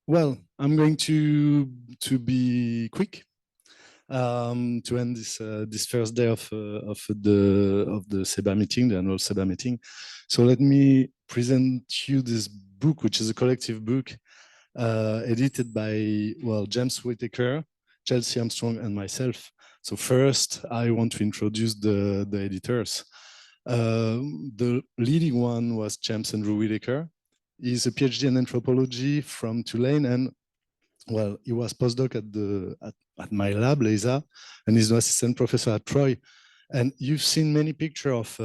Well, I'm going to be quick to end this first day of the SEBA meeting, the annual SEBA meeting. So let me present you this book, which is a collective book edited by James Whitaker, Chelsea Armstrong, and myself. So first, I want to introduce the editors. The leading one was James Andrew Whitaker. He's a PhD in anthropology from Tulane, and he was postdoc at my lab, LESA, and he's an assistant professor at Troy. And you've seen many pictures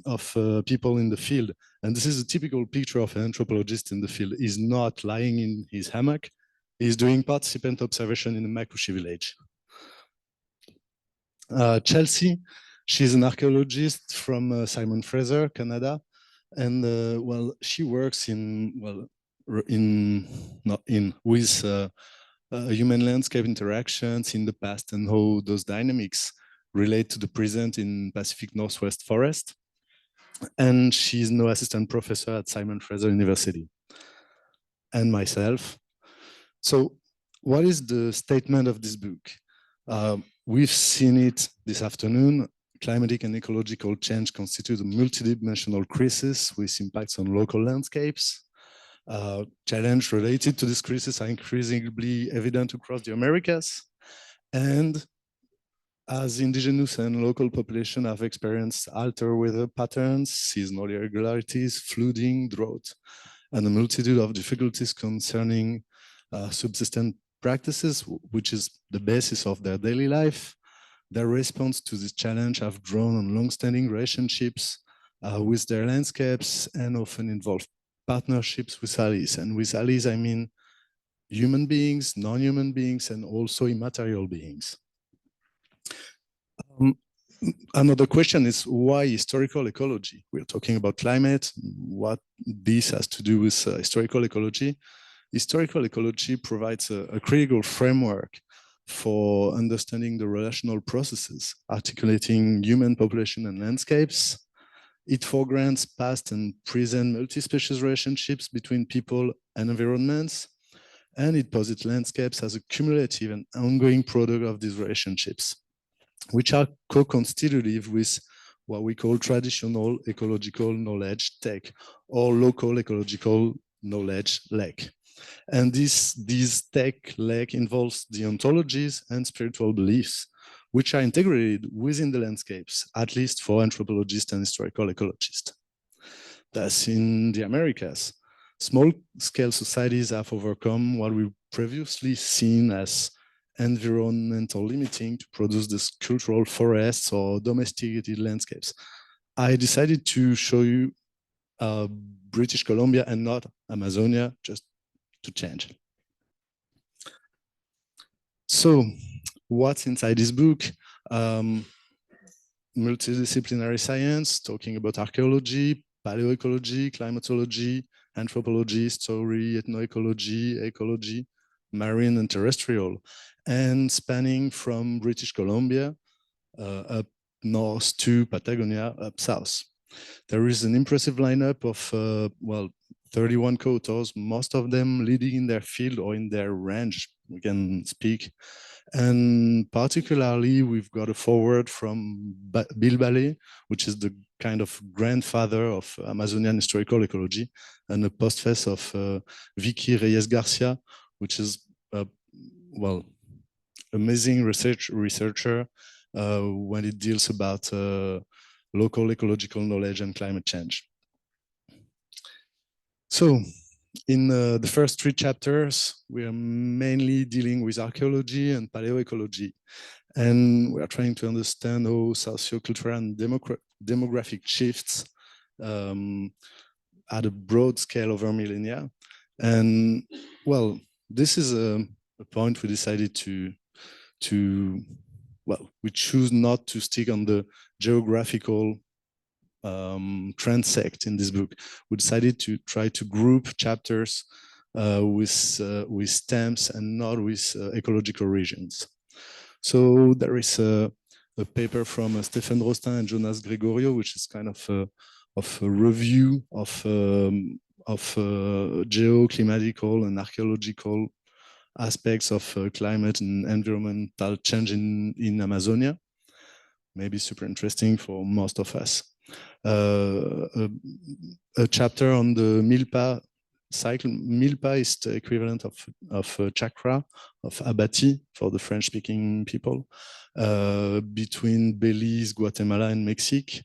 of people in the field, and this is a typical picture of an anthropologist in the field. He's not lying in his hammock; he's doing participant observation in the Makushi village. Chelsea, she's an archaeologist from Simon Fraser, Canada, and she works with human landscape interactions in the past and how those dynamics relate to the present in Pacific Northwest forest. And she's now assistant professor at Simon Fraser University. And myself. So what is the statement of this book? We've seen it this afternoon. Climatic and ecological change constitute a multidimensional crisis with impacts on local landscapes. Challenges related to this crisis are increasingly evident across the Americas. And as indigenous and local population have experienced altered weather patterns, seasonal irregularities, flooding, drought, and a multitude of difficulties concerning subsistence practices, which is the basis of their daily life. Their response to this challenge have drawn on long-standing relationships with their landscapes and often involve partnerships with allies. And with allies, I mean human beings, non-human beings, and also immaterial beings. Another question is why historical ecology? We're talking about climate, what this has to do with historical ecology. Historical ecology provides a critical framework for understanding the relational processes, articulating human population and landscapes. It foregrounds past and present multi-species relationships between people and environments, and it posits landscapes as a cumulative and ongoing product of these relationships, which are co-constitutive with what we call traditional ecological knowledge, TEC, or local ecological knowledge, LEC. And this TEC, LEC involves the ontologies and spiritual beliefs, which are integrated within the landscapes, at least for anthropologists and historical ecologists. Thus, in the Americas, small-scale societies have overcome what we previously seen as environmental limiting to produce these cultural forests or domesticated landscapes. I decided to show you British Columbia and not Amazonia, just to change. So, what's inside this book? Multidisciplinary science, talking about archaeology, paleoecology, climatology, anthropology, story, ethnoecology, ecology, marine and terrestrial, and spanning from British Columbia up north to Patagonia, up south. There is an impressive lineup of 31 co-authors, most of them leading in their field or in their range, we can speak. And particularly, we've got a foreword from Bill Ballet, which is the kind of grandfather of Amazonian historical ecology, and a postface of Vicky Reyes Garcia, which is amazing researcher when it deals about local ecological knowledge and climate change. So, in the first 3 chapters, we are mainly dealing with archaeology and paleoecology. And we are trying to understand how sociocultural and demographic shifts at a broad scale over millennia. And this is a point we decided we choose not to stick on the geographical transect in this book. We decided to try to group chapters with stems and not with ecological regions. So there is a paper from Stéphane Rostin and Jonas Gregorio, which is kind of a review of geoclimatical and archaeological aspects of climate and environmental change in Amazonia. Maybe super interesting for most of us. A chapter on the Milpa cycle. Milpa is the equivalent of chakra, of Abati for the French-speaking people, between Belize, Guatemala, and Mexico.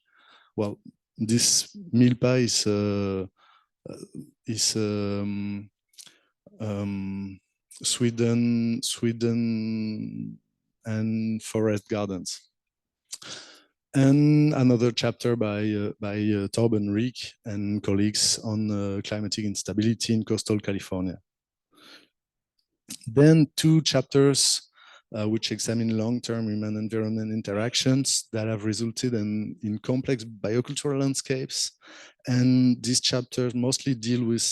Well, this Milpa is Sweden and forest gardens. And another chapter by Torben Riek and colleagues on climatic instability in coastal California. Then 2 chapters which examine long-term human-environment interactions that have resulted in complex biocultural landscapes. And these chapters mostly deal with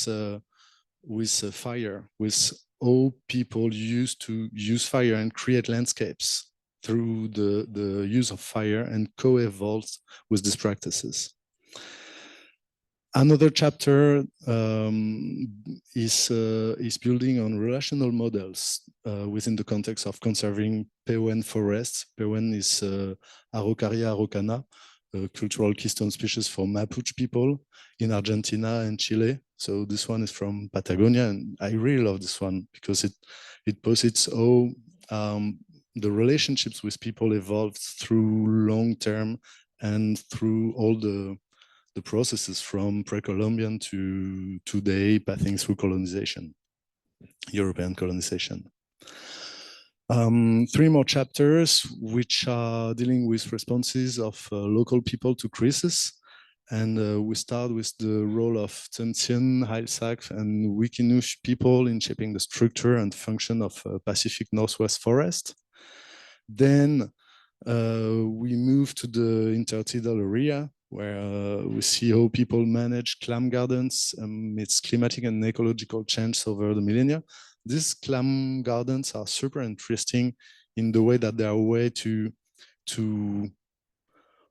fire, with how people used to use fire and create landscapes through the use of fire and co-evolved with these practices. Another chapter is building on relational models within the context of conserving Pewen forests. Pewen is Araucaria araucana, a cultural keystone species for Mapuche people in Argentina and Chile. So this one is from Patagonia, and I really love this one because it posits how the relationships with people evolved through long term and through all the processes from pre-Columbian to today, passing through colonization, European colonization. 3 more chapters which are dealing with responses of local people to crisis. And we start with the role of Tsimshian, Heilsak, and Wikinush people in shaping the structure and function of Pacific Northwest forest. Then we move to the intertidal area, where we see how people manage clam gardens amidst climatic and ecological change over the millennia. These clam gardens are super interesting in the way that they are a way to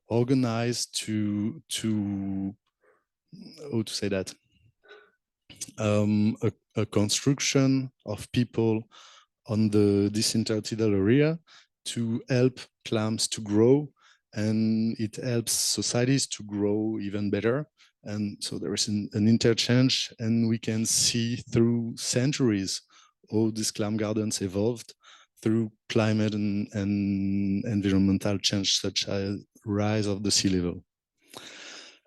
organize, to how to say that, a construction of people on this intertidal area to help clams to grow, and it helps societies to grow even better. And so there is an interchange, and we can see through centuries how these clam gardens evolved through climate and environmental change, such as rise of the sea level.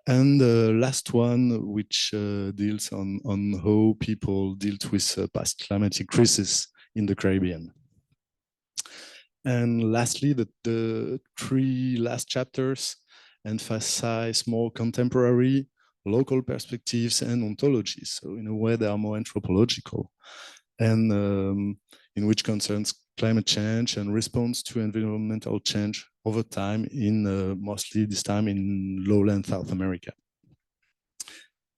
And the last one, which deals on how people dealt with past climatic crisis in the Caribbean. And lastly, the 3 last chapters emphasize more contemporary local perspectives and ontologies. So in a way, they are more anthropological, and in which concerns climate change and response to environmental change over time in mostly this time in lowland South America.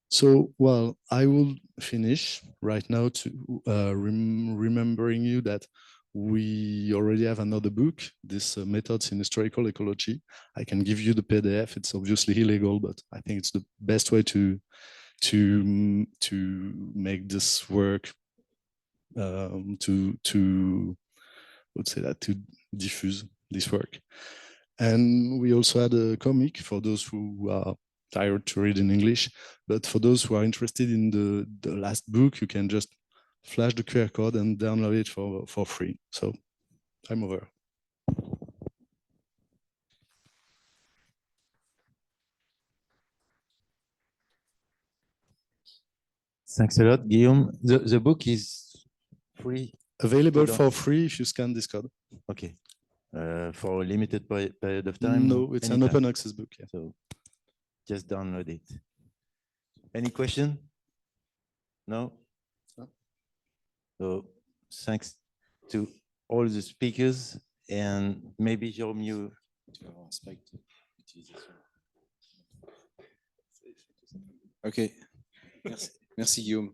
So, well, I will finish right now to remembering you that we already have another book, this Methods in Historical Ecology. I can give you the PDF. It's obviously illegal, but I think it's the best way to make this work, to let's say that, to diffuse this work. And we also had a comic for those who are tired to read in English, but for those who are interested in the last book, you can just flash the QR code and download it for free. So I'm over. Thanks a lot, Guillaume. The book is free? Available for free if you scan this code. Okay. For a limited period of time? No, it's an open access book. Yeah. So just download it. Any question? No? So thanks to all the speakers, and maybe Jérôme, you... Okay. Merci Guillaume.